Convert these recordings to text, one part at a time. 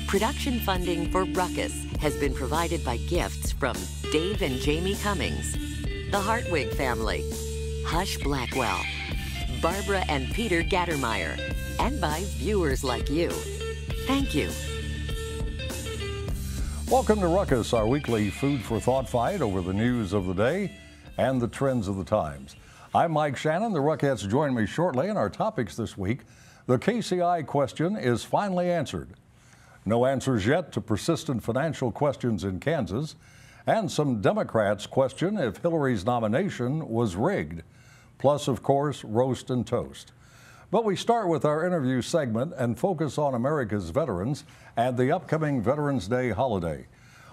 Production funding for Ruckus has been provided by gifts from Dave and Jamie Cummings, the Hartwig family, Hush Blackwell, Barbara and Peter Gattermeyer, and by viewers like you. Thank you. Welcome to Ruckus, our weekly food for thought fight over the news of the day and the trends of the times. I'm Mike Shannon. The Ruckettes join me shortly, and our topics this week: the KCI question is finally answered. No answers yet to persistent financial questions in Kansas, and some Democrats question if Hillary's nomination was rigged. Plus, of course, roast and toast. But we start with our interview segment and focus on America's veterans and the upcoming Veterans Day holiday.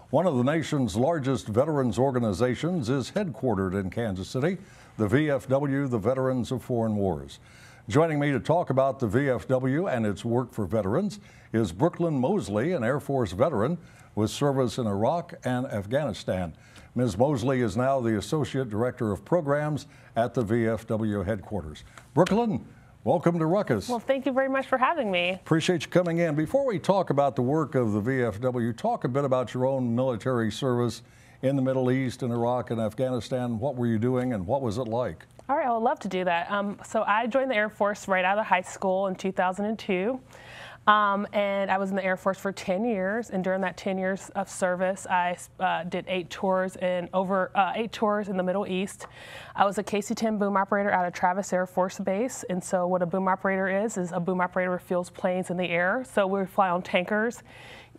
One of the nation's largest veterans organizations is headquartered in Kansas City, the VFW, the Veterans of Foreign Wars. Joining me to talk about the VFW and its work for veterans is Brooklyn Mosley, an Air Force veteran with service in Iraq and Afghanistan. Ms. Mosley is now the Associate Director of Programs at the VFW headquarters. Brooklyn, welcome to Ruckus. Well, thank you very much for having me. Appreciate you coming in. Before we talk about the work of the VFW, talk a bit about your own military service in the Middle East, in Iraq and Afghanistan. What were you doing and what was it like? All right, I would love to do that. So I joined the Air Force right out of high school in 2002. And I was in the Air Force for 10 years, and during that 10 years of service, I did 8 tours in the Middle East. I was a KC-10 boom operator out of Travis Air Force Base, and so what a boom operator is a boom operator fuels planes in the air. So we fly on tankers.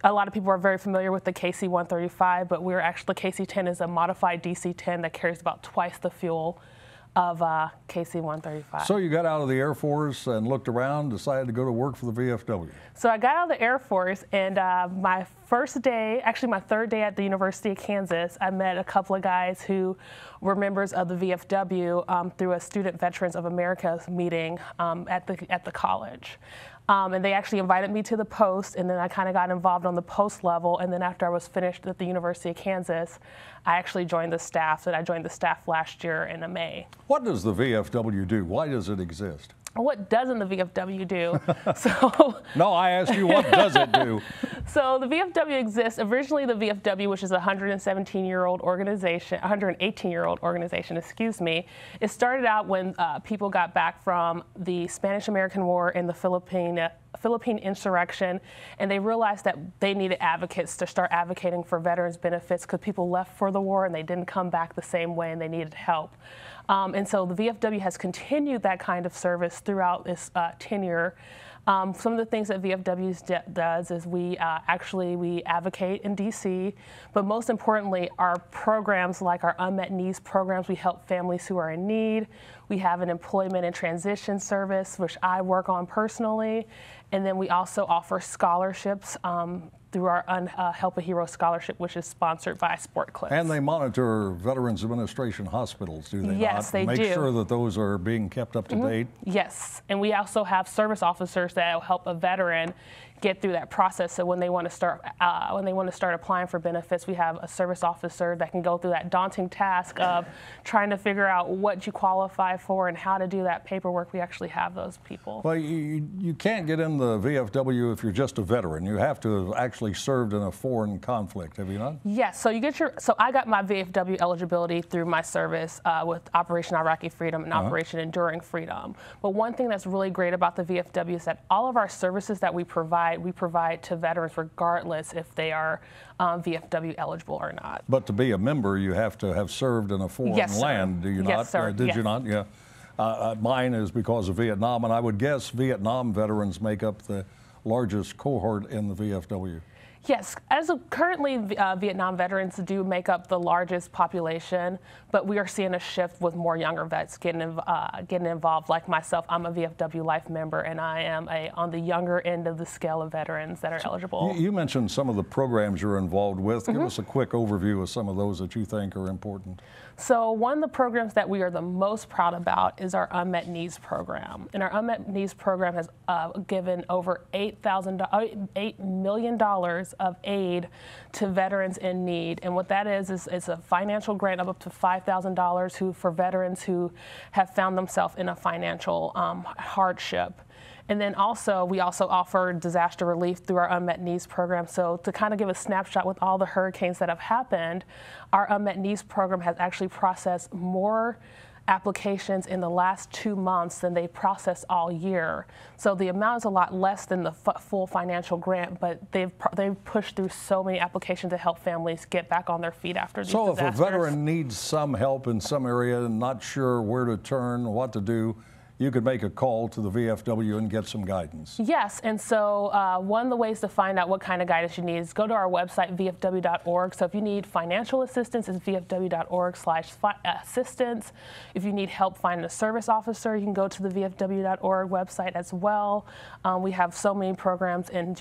A lot of people are very familiar with the KC-135, but the KC-10 is a modified DC-10 that carries about twice the fuel of KC-135. So you got out of the Air Force and looked around, decided to go to work for the VFW. So I got out of the Air Force, and my first day, actually my third day at the University of Kansas, I met a couple of guys who were members of the VFW through a Student Veterans of America meeting at the college. And they actually invited me to the post, and then I kind of got involved on the post level. And then after I was finished at the University of Kansas, I actually joined the staff. And I joined the staff last year in May. What does the VFW do? Why does it exist? What doesn't the VFW do? No, I asked you, what does it do? So the VFW exists. Originally, the VFW, which is a 117-year-old organization, 118-year-old organization, excuse me, it started out when people got back from the Spanish-American War and the Philippine insurrection, and they realized that they needed advocates to start advocating for veterans benefits because people left for the war and they didn't come back the same way and they needed help. And so the VFW has continued that kind of service throughout this tenure. Some of the things that VFW does is we advocate in DC, but most importantly, our programs like our unmet needs programs, we help families who are in need. We have an employment and transition service, which I work on personally. And then we also offer scholarships through our Help a Hero Scholarship, which is sponsored by Sport Clips. And they monitor Veterans Administration hospitals, do they not? Yes, they do. Make sure that those are being kept up to date? Yes, and we also have service officers that will help a veteran get through that process. So when they want to start applying for benefits, we have a service officer that can go through that daunting task of trying to figure out what you qualify for and how to do that paperwork. We actually have those people. Well, you can't get in the VFW if you're just a veteran. You have to have actually served in a foreign conflict, have you not? Yes, so I got my VFW eligibility through my service with Operation Iraqi Freedom and Operation Enduring Freedom. But one thing that's really great about the VFW is that all of our services that we provide to veterans regardless if they are VFW eligible or not. But to be a member, you have to have served in a foreign land, do you not? Yes, sir. Did you not? Yeah. Mine is because of Vietnam, and I would guess Vietnam veterans make up the largest cohort in the VFW. Yes, currently Vietnam veterans do make up the largest population, but we are seeing a shift with more younger vets getting involved. Like myself, I'm a VFW Life member, and I am on the younger end of the scale of veterans that are eligible. You mentioned some of the programs you're involved with. Give us a quick overview of some of those that you think are important. So one of the programs that we are the most proud about is our Unmet Needs Program. And our Unmet Needs Program has given over $8 million of aid to veterans in need. And what that is it's a financial grant of up to $5,000 for veterans who have found themselves in a financial hardship. And then also, we also offer disaster relief through our Unmet Needs program. So to kind of give a snapshot with all the hurricanes that have happened, our Unmet Needs program has actually processed more applications in the last 2 months than they processed all year. So the amount is a lot less than the full financial grant, but they've pushed through so many applications to help families get back on their feet after these disasters. So if a veteran needs some help in some area and not sure where to turn, what to do, you could make a call to the VFW and get some guidance. Yes, and so one of the ways to find out what kind of guidance you need is go to our website, vfw.org. So if you need financial assistance, it's vfw.org/assistance. If you need help finding a service officer, you can go to the vfw.org website as well. We have so many programs, and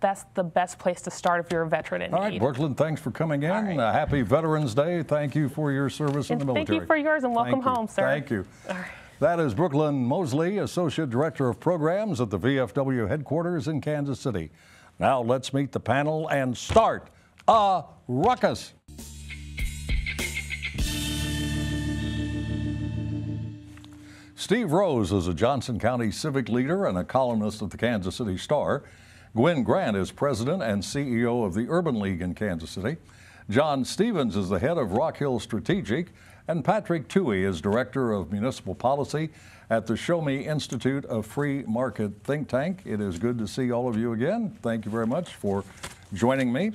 that's the best place to start if you're a veteran in need. All right, Brooklyn, thanks for coming in. Right. Happy Veterans Day. Thank you for your service in the military. Thank you for yours, and welcome home, sir. Thank you. All right. That is Brooklyn Mosley, Associate Director of Programs at the VFW headquarters in Kansas City. Now let's meet the panel and start a ruckus. Steve Rose is a Johnson County civic leader and a columnist at the Kansas City Star. Gwen Grant is president and CEO of the Urban League in Kansas City. John Stevens is the head of Rock Hill Strategic, and Patrick Toohey is Director of Municipal Policy at the Show Me Institute of Free Market Think Tank. It is good to see all of you again. Thank you very much for joining me.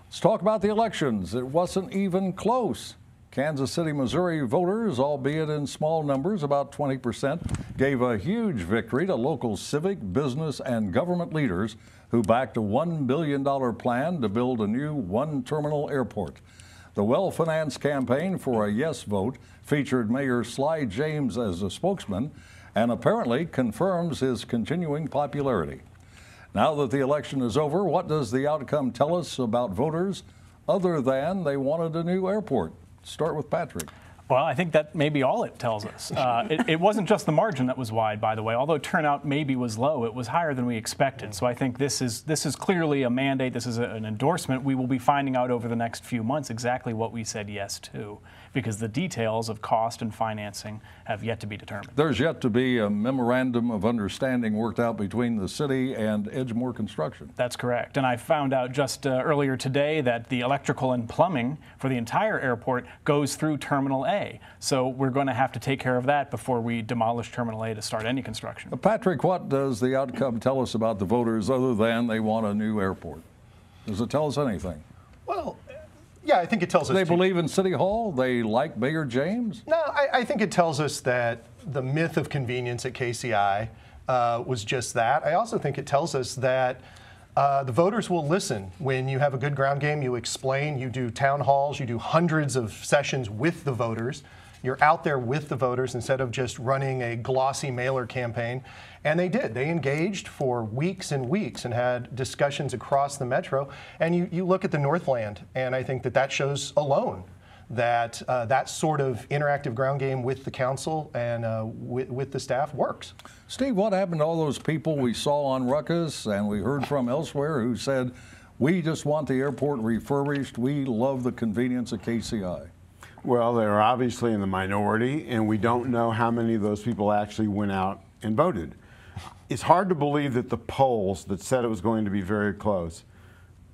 Let's talk about the elections. It wasn't even close. Kansas City, Missouri voters, albeit in small numbers, about 20%, gave a huge victory to local civic, business, and government leaders who backed a $1 billion plan to build a new one-terminal airport. The well-financed campaign for a yes vote featured Mayor Sly James as a spokesman and apparently confirms his continuing popularity. Now that the election is over, what does the outcome tell us about voters other than they wanted a new airport? Start with Patrick. Well, I think that may be all it tells us. It wasn't just the margin that was wide, by the way. Although turnout maybe was low, it was higher than we expected. So I think this is clearly a mandate. This is an endorsement. We will be finding out over the next few months exactly what we said yes to, because the details of cost and financing have yet to be determined. There's yet to be a memorandum of understanding worked out between the city and Edgemoor Construction. That's correct. And I found out just earlier today that the electrical and plumbing for the entire airport goes through Terminal A. So we're going to have to take care of that before we demolish Terminal A to start any construction. Patrick, what does the outcome tell us about the voters other than they want a new airport? Does it tell us anything? Well, yeah, I think it tells us. They believe in City Hall? They like Mayor James? No, I think it tells us that the myth of convenience at KCI was just that. I also think it tells us that the voters will listen. When you have a good ground game, you explain, you do town halls, you do hundreds of sessions with the voters. You're out there with the voters instead of just running a glossy mailer campaign. And they did. They engaged for weeks and weeks and had discussions across the metro. And you look at the Northland, and I think that shows alone that that sort of interactive ground game with the council and with the staff works. Steve, what happened to all those people we saw on Ruckus and we heard from elsewhere who said, we just want the airport refurbished, we love the convenience of KCI? Well, they're obviously in the minority, and we don't know how many of those people actually went out and voted. It's hard to believe that the polls that said it was going to be very close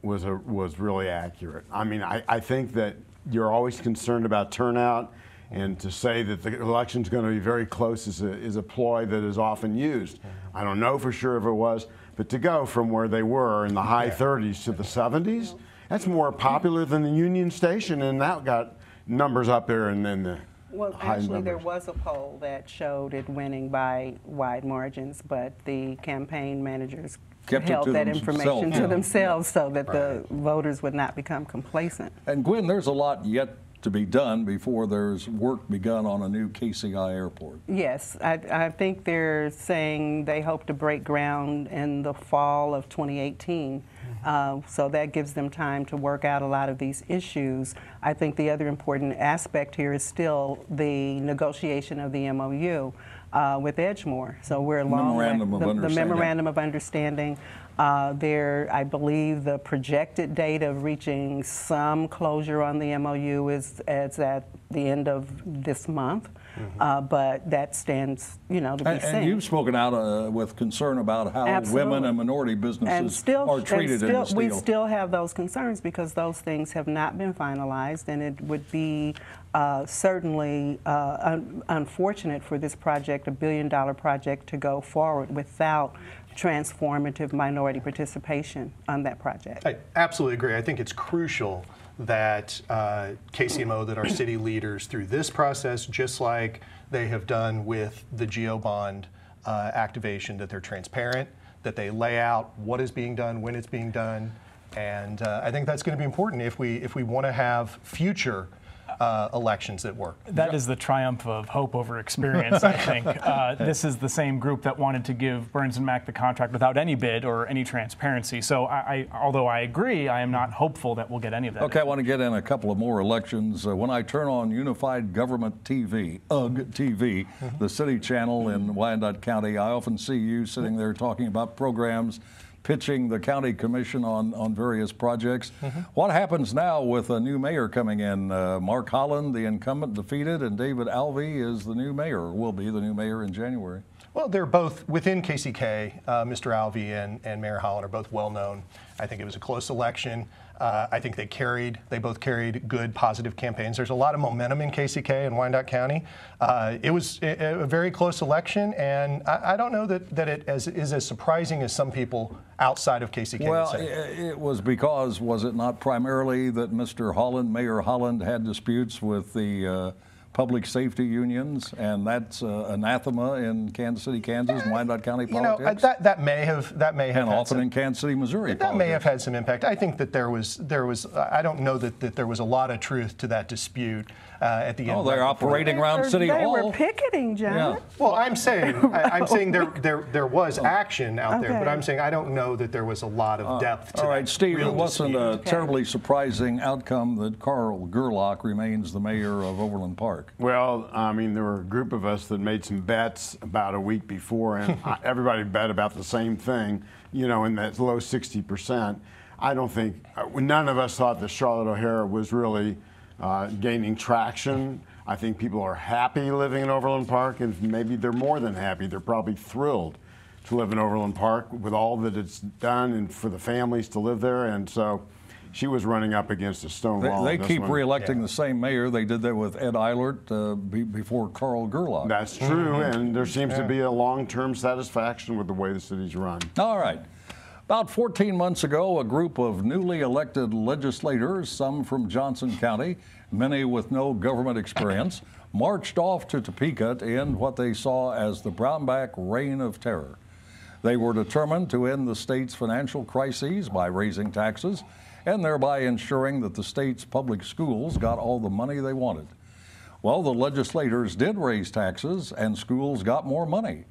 was really accurate. I mean, I think that you're always concerned about turnout, and to say that the election's going to be very close is a ploy that is often used. I don't know for sure if it was, but to go from where they were in the high 30s to the 70s, that's more popular than the Union Station, and that got numbers up there and then the Well, actually, there was a poll that showed it winning by wide margins, but the campaign managers held that information to themselves so that the voters would not become complacent. And Gwen, there's a lot yet to be done before there's work begun on a new KCI airport. Yes, I think they're saying they hope to break ground in the fall of 2018. So that gives them time to work out a lot of these issues. I think the other important aspect here is still the negotiation of the MOU with Edgemoor. So we're along with the Memorandum of Understanding. I believe the projected date of reaching some closure on the MOU is at the end of this month. But that stands, to be seen. And you've spoken out with concern about how Absolutely. women and minority businesses are treated in this deal. We still have those concerns because those things have not been finalized, and it would be certainly unfortunate for this project, a billion-dollar project, to go forward without transformative minority participation on that project. I absolutely agree. I think it's crucial that KCMO, that our city leaders through this process, just like they have done with the GeoBond activation, that they're transparent, that they lay out what is being done, when it's being done, and I think that's going to be important if we want to have future elections that work. That is the triumph of hope over experience, I think. This is the same group that wanted to give Burns and Mack the contract without any bid or any transparency. So although I agree, I am not hopeful that we'll get any of that. Okay, I want to get in a couple of more elections. When I turn on Unified Government TV, UGG TV, the city channel in Wyandotte County, I often see you sitting there talking about programs, pitching the county commission on various projects. What happens now with a new mayor coming in? Mark Holland, the incumbent, defeated, and David Alvey is the new mayor, or will be the new mayor in January. Well, they're both within KCK. Mr. Alvey and Mayor Holland are both well known. I think it was a close election. I think they both carried good, positive campaigns. There's a lot of momentum in KCK and Wyandotte County. It was a very close election, and I don't know that it is as surprising as some people outside of KCK well, would say. It was because, was it not primarily that Mr. Holland, Mayor Holland, had disputes with the public safety unions, and that's anathema in Kansas City, Kansas, and Wyandotte County politics? That may have and often in Kansas City, Missouri. That may have had some impact. I think that there was. I don't know that there was a lot of truth to that dispute at the end. Oh, they're operating around City Hall. They were picketing, John. Yeah. Well, I'm saying there was action out there, but I'm saying I don't know that there was a lot of depth to all right, that Steve, real it wasn't dispute. a terribly surprising outcome that Carl Gerlach remains the mayor of Overland Park. Well, I mean, there were a group of us that made some bets about a week before, and everybody bet about the same thing, in that low 60%. I don't think, none of us thought that Charlotte O'Hara was really gaining traction. I think people are happy living in Overland Park, and maybe they're more than happy. They're probably thrilled to live in Overland Park with all that it's done and for the families to live there. And so she was running up against a stone wall. They keep re-electing the same mayor. They did that with Ed Eilert before Carl Gerlach. That's true, and there seems to be a long-term satisfaction with the way the city's run. All right. About 14 months ago, a group of newly elected legislators, some from Johnson County, many with no government experience, marched off to Topeka to end what they saw as the Brownback Reign of Terror. They were determined to end the state's financial crises by raising taxes and thereby ensuring that the state's public schools got all the money they wanted. Well, the legislators did raise taxes and schools got more money.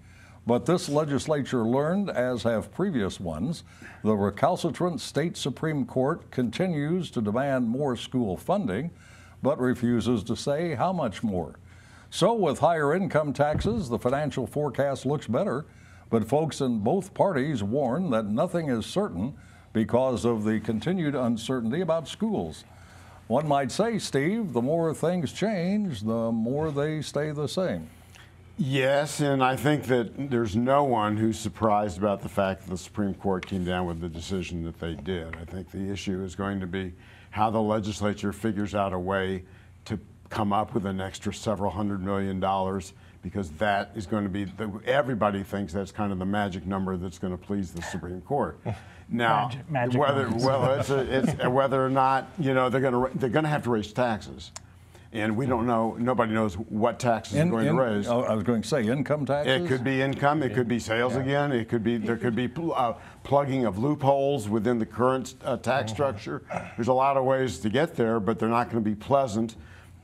But this legislature learned, as have previous ones, the recalcitrant state Supreme Court continues to demand more school funding, but refuses to say how much more. So with higher income taxes, the financial forecast looks better, but folks in both parties warn that nothing is certain because of the continued uncertainty about schools. One might say, Steve, the more things change, the more they stay the same. Yes, and I think that there's no one who's surprised about the fact that the Supreme Court came down with the decision that they did. I think the issue is going to be how the legislature figures out a way to come up with an extra several $100 million, because that is going to be, everybody thinks that's kind of the magic number that's going to please the Supreme Court. Now, whether or not, they're going to have to raise taxes. And we don't know, nobody knows what taxes they're going to raise. I was going to say income taxes? It could be income, it could be sales again, it could be, there could be plugging of loopholes within the current tax structure. There's a lot of ways to get there, but they're not going to be pleasant,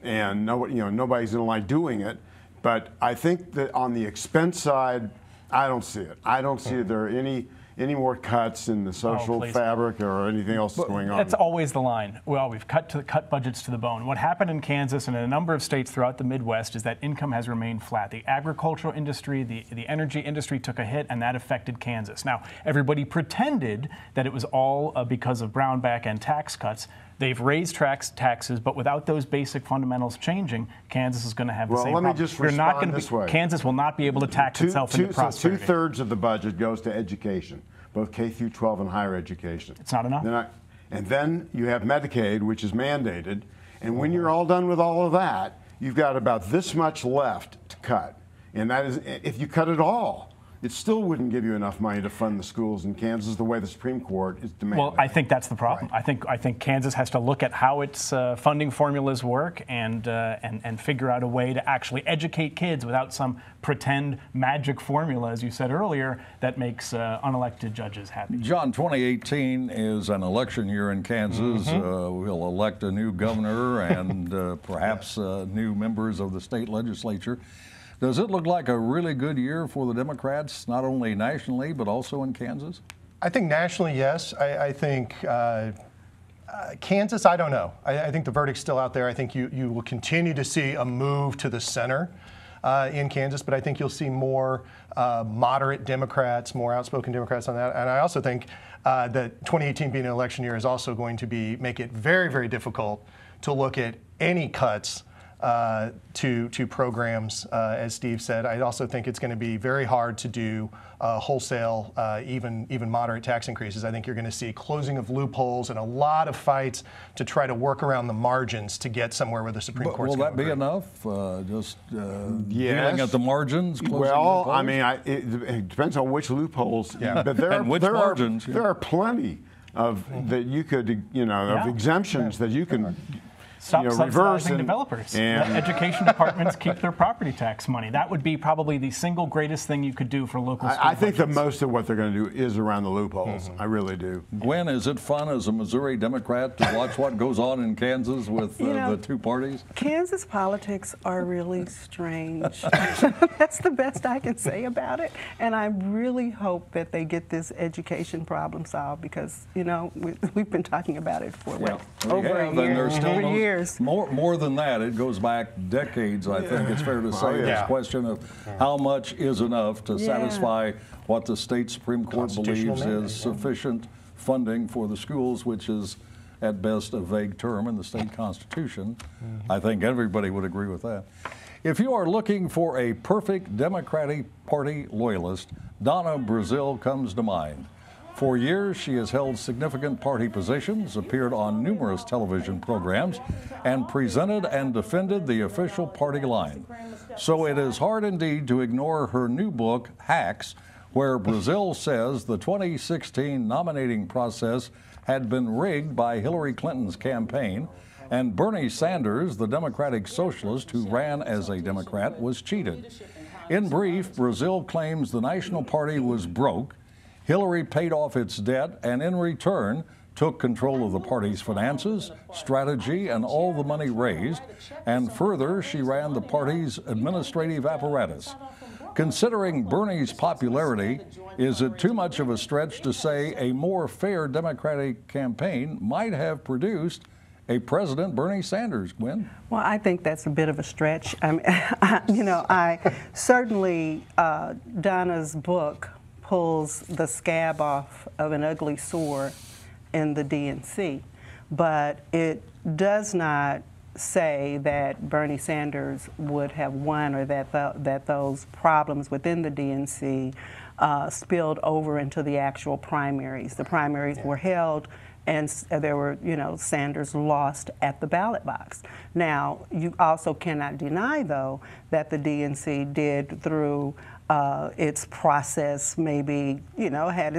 and nobody, nobody's going to like doing it. But I think that on the expense side, I don't see it. I don't see there any any more cuts in the social fabric or anything else that's going on. That's always the line. Well, we've cut budgets to the bone. What happened in Kansas and in a number of states throughout the Midwest is that income has remained flat. The agricultural industry, the energy industry took a hit, and that affected Kansas. Now, everybody pretended that it was all because of Brownback and tax cuts. They've raised taxes, but without those basic fundamentals changing, Kansas is going to have the same problem. Let me just respond this way. Kansas will not be able to tax itself into prosperity. So 2/3 of the budget goes to education, both K through 12 and higher education. It's not enough. And then you have Medicaid, which is mandated. And when you're all done with all of that, you've got about this much left to cut. And that is, if you cut it all, it still wouldn't give you enough money to fund the schools in Kansas the way the Supreme Court is demanding. Well, I think that's the problem. Right. I think Kansas has to look at how its funding formulas work and figure out a way to actually educate kids without some pretend magic formula, as you said earlier, that makes unelected judges happy. John, 2018 is an election year in Kansas. We'll elect a new governor and perhaps new members of the state legislature. Does it look like a really good year for the Democrats, not only nationally, but also in Kansas? I think nationally, yes. I think Kansas, I don't know. I think the verdict's still out there. I think you will continue to see a move to the center in Kansas, but I think you'll see more moderate Democrats, more outspoken Democrats on that. And I also think that 2018 being an election year is also going to make it very, very difficult to look at any cuts to programs, as Steve said. I also think it's going to be very hard to do wholesale, even moderate tax increases. I think you're going to see closing of loopholes and a lot of fights to try to work around the margins to get somewhere where the Supreme Court's will that be enough? Just dealing at the margins? Well, I mean, it depends on which loopholes. Yeah. But there are plenty of that you could, of exemptions that you can. Stop subsidizing developers. Let education departments keep their property tax money. That would be probably the single greatest thing you could do for local school I think the most of what they're going to do is around the loopholes. I really do. Gwen, is it fun as a Missouri Democrat to watch what goes on in Kansas with the two parties? Kansas politics are really strange. That's the best I can say about it. And I really hope that they get this education problem solved because, we've been talking about it for over a year. More than that, it goes back decades, I think it's fair to say. This question of how much is enough to satisfy what the state Supreme Court believes is sufficient funding for the schools, which is at best a vague term in the state constitution. I think everybody would agree with that. If you are looking for a perfect Democratic Party loyalist, Donna Brazile comes to mind. For years, she has held significant party positions, appeared on numerous television programs, and presented and defended the official party line. So it is hard indeed to ignore her new book, Hacks, where Brazile says the 2016 nominating process had been rigged by Hillary Clinton's campaign, and Bernie Sanders, the Democratic socialist who ran as a Democrat, was cheated. In brief, Brazile claims the National Party was broke, Hillary paid off its debt and in return took control of the party's finances, strategy, and all the money raised, and further, she ran the party's administrative apparatus. Considering Bernie's popularity, is it too much of a stretch to say a more fair Democratic campaign might have produced a President Bernie Sanders, Gwen? Well, I think that's a bit of a stretch. I mean, I certainly, Donna's book pulls the scab off of an ugly sore in the DNC, but it does not say that Bernie Sanders would have won or that those problems within the DNC spilled over into the actual primaries. The primaries were held and there were, Sanders lost at the ballot box. Now, you also cannot deny, though, that the DNC did through its process maybe had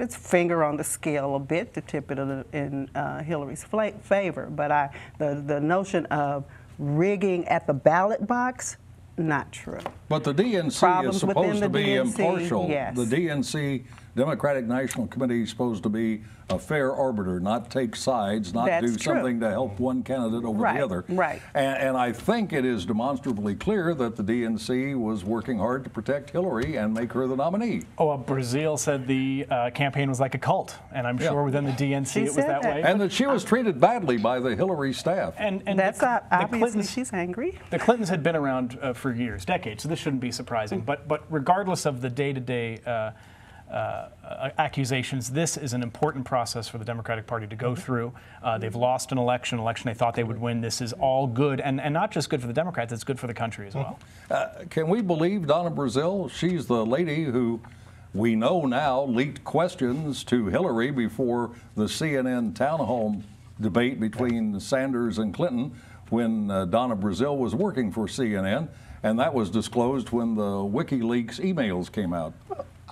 its finger on the scale a bit to tip it in Hillary's favor. But the notion of rigging at the ballot box, not true. But the DNC is supposed to be impartial. Yes. The DNC Democratic National Committee is supposed to be a fair arbiter, not take sides, not That's do true. something to help one candidate over Right, the other. right. And I think it is demonstrably clear that the DNC was working hard to protect Hillary and make her the nominee. Oh, Brazil said the campaign was like a cult, and I'm sure within the DNC She it was said that that. way. And that she was treated badly by the Hillary staff. And That's obviously Clintons, she's angry. the Clintons had been around for years, decades, so this shouldn't be surprising. But regardless of the day-to-day accusations, this is an important process for the Democratic Party to go through. They've lost an election they thought they would win. This is all good, and not just good for the Democrats, it's good for the country as well. Can we believe Donna Brazile? She's the lady who we know now leaked questions to Hillary before the CNN town hall debate between Sanders and Clinton when Donna Brazile was working for CNN, and that was disclosed when the WikiLeaks emails came out.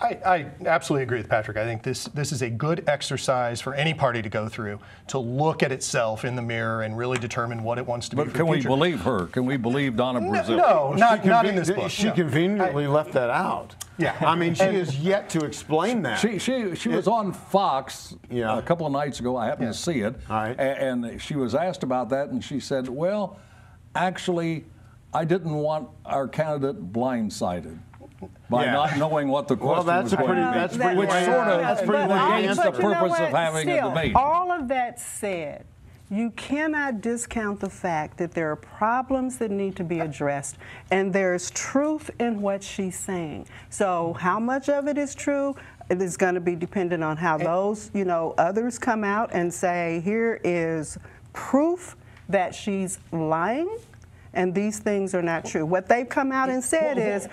I absolutely agree with Patrick. I think this is a good exercise for any party to go through to look at itself in the mirror and really determine what it wants to be. But can we believe her? Can we believe Donna Brazile? No, not in this book. She conveniently left that out. Yeah. I mean, she has yet to explain that. She was on Fox a couple of nights ago. I happened to see it. All right. And she was asked about that, and she said, well, actually, I didn't want our candidate blindsided by not knowing what the question was going to be. That's pretty which sort of that's pretty negates the But you know purpose what? of having Still, a debate. All of that said, you cannot discount the fact that there are problems that need to be addressed, and there's truth in what she's saying. So how much of it is true? It is going to be dependent on how those, others come out and say, here is proof that she's lying. And these things are not true. What they've come out and said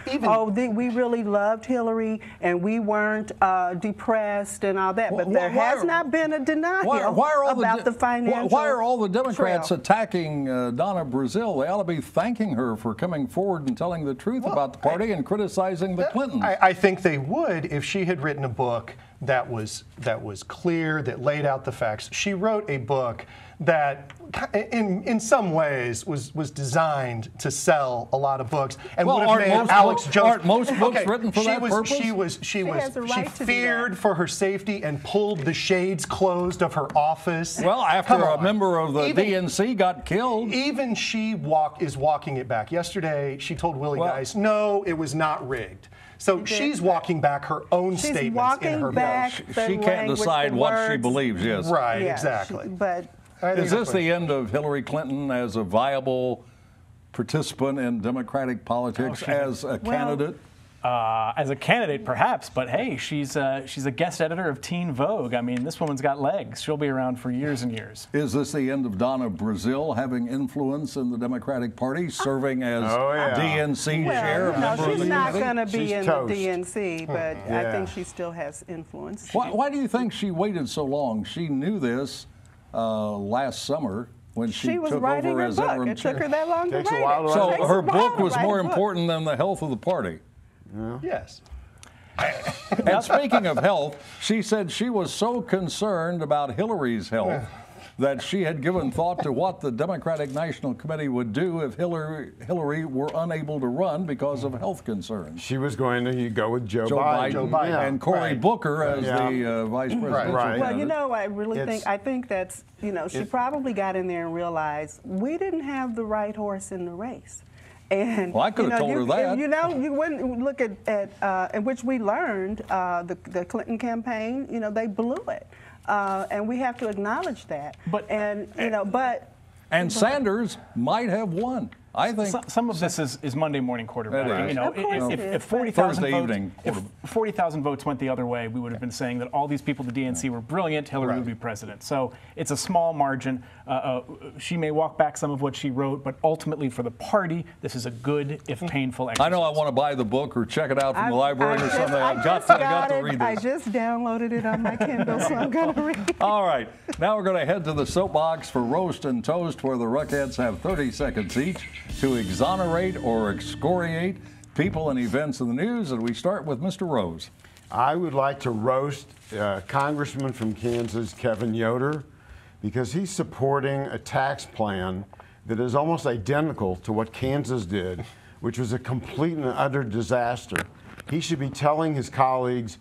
we really loved Hillary and we weren't depressed and all that. But there has not been a denial about the financial. Why are all the Democrats trail. attacking Donna Brazile? They ought to be thanking her for coming forward and telling the truth about the party and criticizing the Clintons. I think they would if she had written a book that was clear, that laid out the facts. She wrote a book that in some ways was designed to sell a lot of books and would have made Alex Jones. Aren't most books written for that purpose? She has a right to do feared that. for her safety and pulled the shades closed of her office. Well, after a member of the DNC got killed. Even she is walking it back. Yesterday, she told Willie Geist, no, it was not rigged. So she's walking back her own statements in her book. She can't decide what she believes, yes. Right, exactly. Is this the end of Hillary Clinton as a viable participant in Democratic politics as a candidate? As a candidate, perhaps, but hey, she's a guest editor of Teen Vogue. I mean, this woman's got legs. She'll be around for years and years. Is this the end of Donna Brazile having influence in the Democratic Party, serving as DNC chair, a member of the She's not committee? going to be in toast. the DNC, but I think she still has influence. Why do you think she waited so long? She knew this last summer when she was took writing over her as book. interim It chair. took her that long to Takes a write while it. to So write her Takes a while book to was write more a book. important than the health of the party. Yes. And speaking of health, she said she was so concerned about Hillary's health that she had given thought to what the Democratic National Committee would do if Hillary were unable to run because of health concerns. She was going to go with Joe Biden, Biden. and Cory Right. Booker as the vice presidential Right. Well, candidate. I think that's, she probably got in there and realized we didn't have the right horse in the race. And Well, I could have told her that. You wouldn't look at in which we learned the Clinton campaign. They blew it, and we have to acknowledge that. And Sanders might have won. I think Some of this is Monday morning quarterbacking. It is. Of course it is. If 40,000 Thursday votes, evening if 40,000 votes went the other way, we would have been saying that all these people at the DNC were brilliant. Hillary would be president. So it's a small margin. She may walk back some of what she wrote, but ultimately for the party, this is a good, if painful, exercise. I know I want to buy the book or check it out from the library or something. I I got to read this. I just downloaded it on my Kindle, so I'm going to read it. All right, now we're going to head to the soapbox for Roast and Toast, where the Ruckheads have 30 seconds each to exonerate or excoriate people and events in the news, and we start with Mr. Rose. I would like to roast Congressman from Kansas, Kevin Yoder, because he's supporting a tax plan that is almost identical to what Kansas did, which was a complete and utter disaster. He should be telling his colleagues,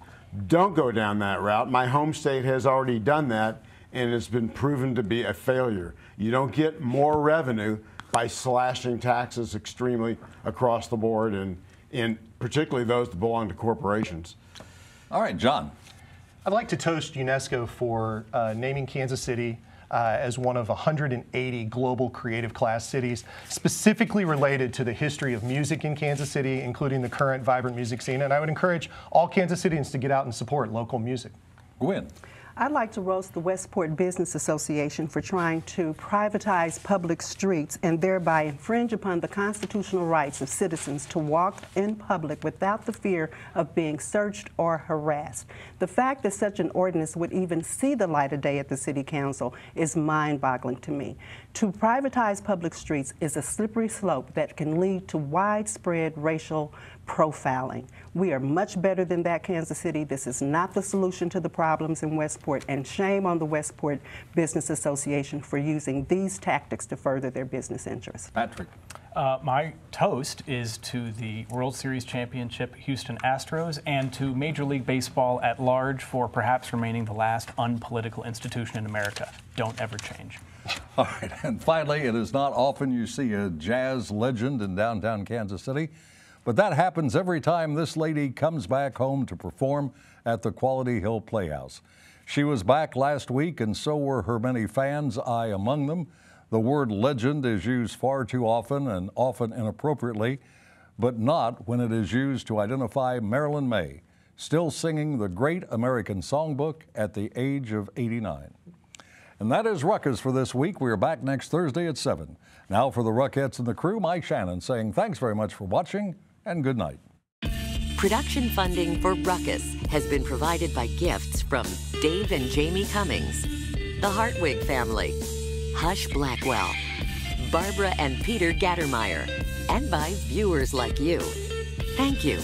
Don't go down that route. My home state has already done that, and it's been proven to be a failure. You don't get more revenue by slashing taxes extremely across the board, and particularly those that belong to corporations. All right, John. I'd like to toast UNESCO for naming Kansas City as one of 180 global creative class cities, specifically related to the history of music in Kansas City, including the current vibrant music scene. And I would encourage all Kansas Cityans to get out and support local music. Gwen. I'd like to roast the Westport Business Association for trying to privatize public streets and thereby infringe upon the constitutional rights of citizens to walk in public without the fear of being searched or harassed. The fact that such an ordinance would even see the light of day at the City Council is mind-boggling to me. To privatize public streets is a slippery slope that can lead to widespread racial profiling. We are much better than that, Kansas City. This is not the solution to the problems in Westport, and shame on the Westport Business Association for using these tactics to further their business interests. Patrick. My toast is to the World Series championship Houston Astros and to Major League Baseball at large for perhaps remaining the last unpolitical institution in America. Don't ever change. All right, and finally, it is not often you see a jazz legend in downtown Kansas City, but that happens every time this lady comes back home to perform at the Quality Hill Playhouse. She was back last week, and so were her many fans, I among them. The word legend is used far too often and often inappropriately, but not when it is used to identify Marilyn Maye, still singing the great American songbook at the age of 89. And that is Ruckus for this week. We are back next Thursday at 7. Now for the Ruckettes and the crew, Mike Shannon saying thanks very much for watching and good night. Production funding for Ruckus has been provided by gifts from Dave and Jamie Cummings, the Hartwig family, Hush Blackwell, Barbara and Peter Gattermeyer, and by viewers like you. Thank you.